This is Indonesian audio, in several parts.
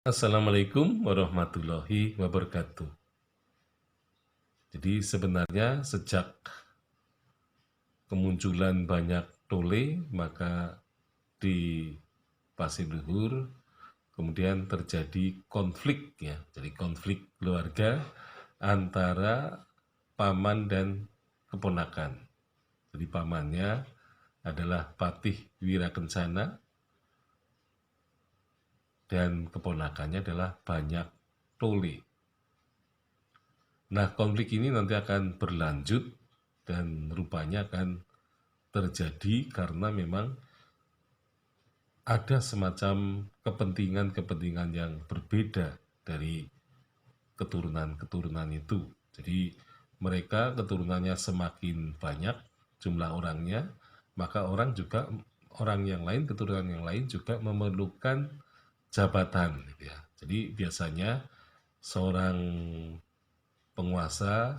Assalamualaikum warahmatullahi wabarakatuh. Jadi sebenarnya sejak kemunculan banyak tole, maka di Pasir Luhur kemudian terjadi konflik ya. Jadi konflik keluarga antara paman dan keponakan. Jadi pamannya adalah Patih Wirakencana dan keponakannya adalah Banyak Tole. Nah, konflik ini nanti akan berlanjut dan rupanya akan terjadi karena memang ada semacam kepentingan-kepentingan yang berbeda dari keturunan-keturunan itu. Jadi mereka keturunannya semakin banyak jumlah orangnya, maka orang yang lain, keturunan yang lain juga memerlukan jabatan gitu ya. Jadi biasanya seorang penguasa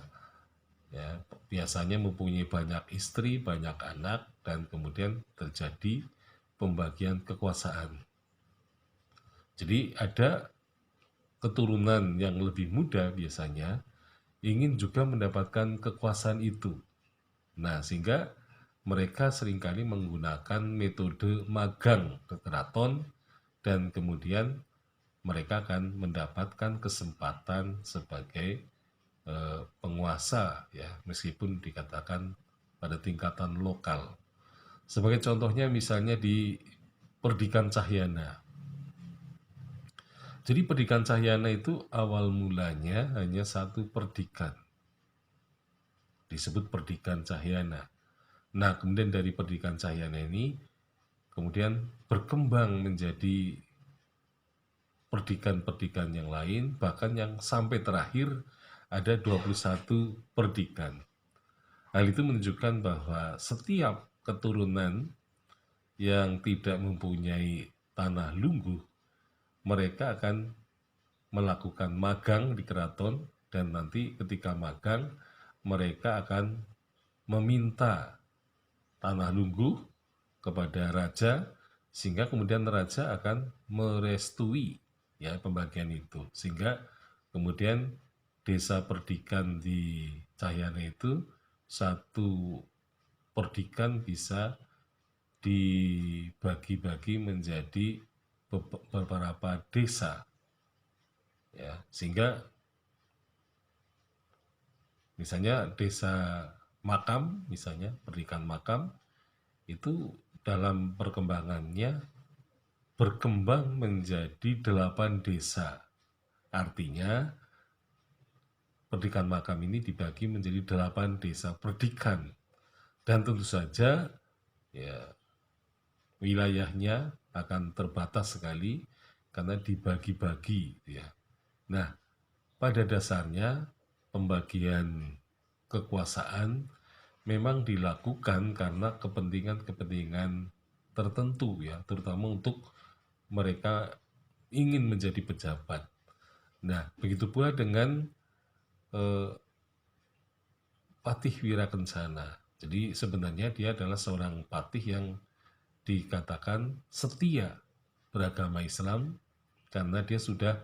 ya biasanya mempunyai banyak istri, banyak anak, dan kemudian terjadi pembagian kekuasaan. Jadi ada keturunan yang lebih muda biasanya ingin juga mendapatkan kekuasaan itu. Nah, sehingga mereka seringkali menggunakan metode magang ke keraton dan kemudian mereka akan mendapatkan kesempatan sebagai penguasa ya, meskipun dikatakan pada tingkatan lokal. Sebagai contohnya misalnya di Perdikan Cahyana. Jadi Perdikan Cahyana itu awal mulanya hanya satu perdikan, disebut Perdikan Cahyana. Nah, kemudian dari Perdikan Cahyana ini kemudian berkembang menjadi perdikan-perdikan yang lain, bahkan yang sampai terakhir ada 21 perdikan. Hal itu menunjukkan bahwa setiap keturunan yang tidak mempunyai tanah lungguh, mereka akan melakukan magang di keraton dan nanti ketika magang, mereka akan meminta tanah lungguh kepada raja, sehingga kemudian raja akan merestui ya pembagian itu. Sehingga kemudian desa Perdikan di Cahyana itu satu perdikan bisa dibagi-bagi menjadi beberapa desa ya, sehingga misalnya desa Makam, misalnya Perdikan Makam itu dalam perkembangannya berkembang menjadi 8 desa. Artinya Perdikan Makam ini dibagi menjadi 8 desa perdikan. Dan tentu saja ya wilayahnya akan terbatas sekali karena dibagi-bagi ya. Nah, pada dasarnya pembagian kekuasaan memang dilakukan karena kepentingan-kepentingan tertentu ya, terutama untuk mereka ingin menjadi pejabat. Nah, begitu pula dengan eh, Patih Wirakencana. Jadi sebenarnya dia adalah seorang patih yang dikatakan setia beragama Islam karena dia sudah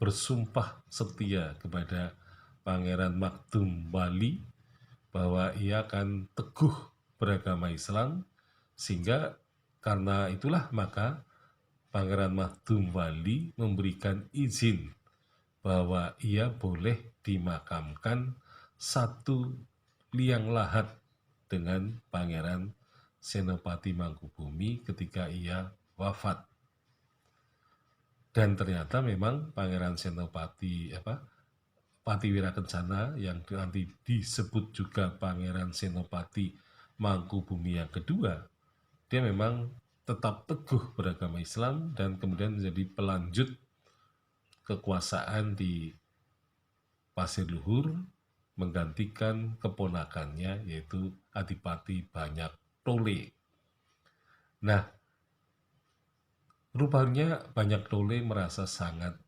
bersumpah setia kepada Pangeran Makdum Wali bahwa ia akan teguh beragama Islam, sehingga karena itulah maka Pangeran Makdum Wali memberikan izin bahwa ia boleh dimakamkan satu liang lahat dengan Pangeran Senopati Mangkubumi ketika ia wafat. Dan ternyata memang Pangeran Senopati Pati Wirakencana yang nanti disebut juga Pangeran Senopati Mangkubumi yang kedua, dia memang tetap teguh beragama Islam dan kemudian menjadi pelanjut kekuasaan di Pasir Luhur menggantikan keponakannya yaitu Adipati Banyak Tole. Nah, rupanya Banyak Tole merasa sangat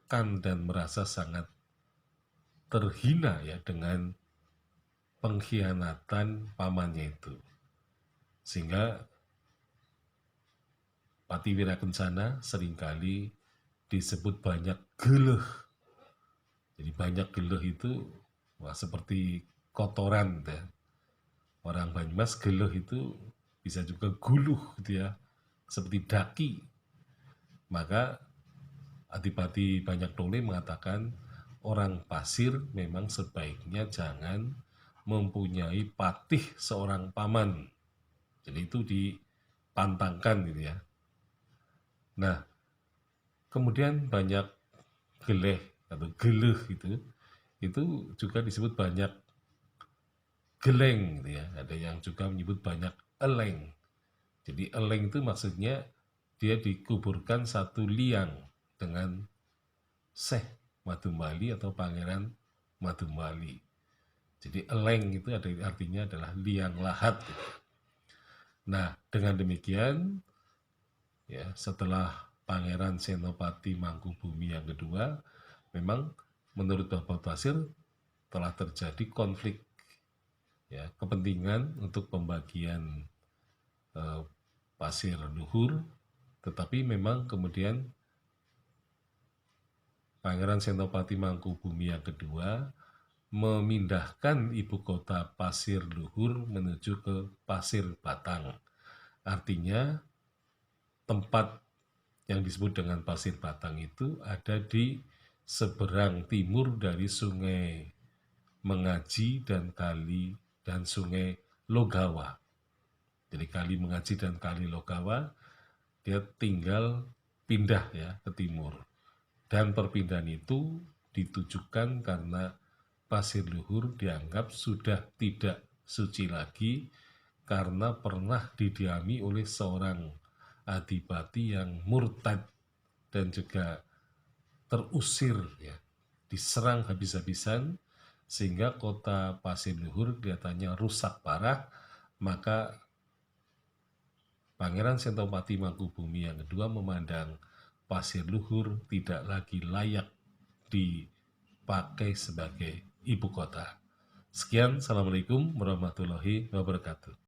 tertekan dan merasa sangat terhina ya dengan pengkhianatan pamannya itu. Sehingga Patiwira Kencana seringkali disebut banyak geleh. Jadi banyak geleh itu seperti kotoran ya. Orang Banyumas geleh itu bisa juga guluh gitu ya, seperti daki. Maka Adipati Banyak Tole mengatakan orang pasir memang sebaiknya jangan mempunyai patih seorang paman. Jadi itu dipantangkan gitu ya. Nah, kemudian banyak geleh atau geleh itu juga disebut banyak geleng gitu ya. Ada yang juga menyebut banyak eleng. Jadi eleng itu maksudnya dia dikuburkan satu liang dengan Syekh Madumwali atau Pangeran Madumwali. Jadi eleng itu artinya adalah liang lahat. Nah, dengan demikian ya setelah Pangeran Senopati Mangkubumi yang kedua, memang menurut Bapak Basir telah terjadi konflik ya kepentingan untuk pembagian pasir luhur, tetapi memang kemudian Pangeran Senopati Mangkubumi yang kedua memindahkan ibu kota Pasir Luhur menuju ke Pasir Batang. Artinya tempat yang disebut dengan Pasir Batang itu ada di seberang timur dari Sungai Mengaji dan Sungai Logawa. Jadi Kali Mengaji dan Kali Logawa dia tinggal pindah ya ke timur. Dan perpindahan itu ditujukan karena Pasir Luhur dianggap sudah tidak suci lagi karena pernah didiami oleh seorang adipati yang murtad dan juga terusir ya, diserang habis-habisan sehingga kota Pasir Luhur kelihatannya rusak parah. Maka Pangeran Senopati Mangkubumi yang kedua memandang Pasir Luhur tidak lagi layak dipakai sebagai ibu kota. Sekian, Assalamualaikum warahmatullahi wabarakatuh.